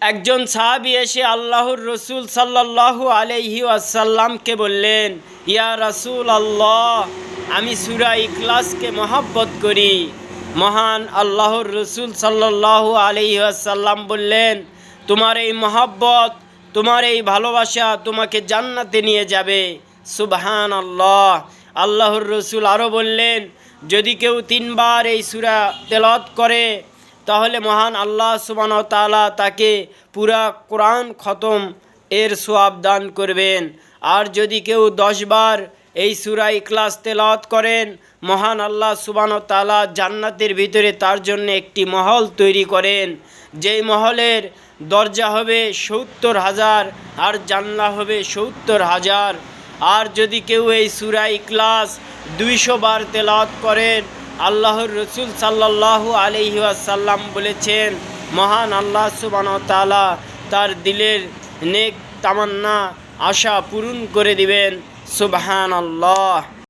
একজন সাহাবী এসে আল্লাহর রসুল সাল্লাল্লাহু আলাইহি ওয়াসাল্লামকে বললেন, ইয়া রাসূল আল্লাহ, আমি সূরা ইখলাসকে মহব্বত করি। মহান আল্লাহর রসুল সাল্লাল্লাহু আলাইহি ওয়াসাল্লাম বললেন, তোমার এই মহব্বত, তোমার এই ভালোবাসা তোমাকে জান্নাতে নিয়ে যাবে। সুবহানাল্লাহ। আল্লাহর রসুল আরও বললেন, যদি কেউ 3 বার এই সূরা তেলাওয়াত করে তাহলে মহান আল্লাহ সুবহানাহু ওয়া তাআলা তাকে পুরা কোরআন খতম এর সওয়াব দান করবেন। আর যদি কেউ 10 বার এই সূরা ইখলাস তেলাওয়াত করেন, মহান আল্লাহ সুবহানাহু ওয়া তাআলা জান্নাতের ভিতরে তার জন্য একটি মহল তৈরি করেন, যেই মহলের দরজা হবে 70,000 আর জান্নাত হবে 70,000। আর যদি কেউ এই সূরা ইখলাস 200 বার তেলাওয়াত করেন, আল্লাহর রসুল সাল্লাল্লাহু আলাইহি ওয়াসাল্লাম বলেছেন, মহান আল্লাহ সুবহানাহু ওয়া তাআলা তার দিলের নেক তামান্না আশা পূরণ করে দিবেন। সুবহানাল্লাহ।